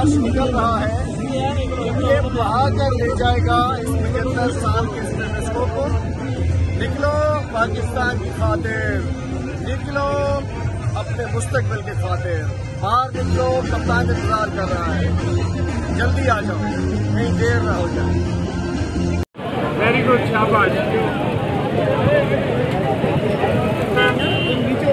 जोश निकल रहा है कि ये भाग ले जाएगा इस 75 साल के एमएसओ को। निकलो पाकिस्तान की खातिर, निकलो अपने मुस्तकबिल की खातिर, बाहर निकलो, कप्तान इंतजार कर रहा है, जल्दी आ जाओ, कहीं देर ना हो जाए। वेरी गुड, शाबाश। नीचे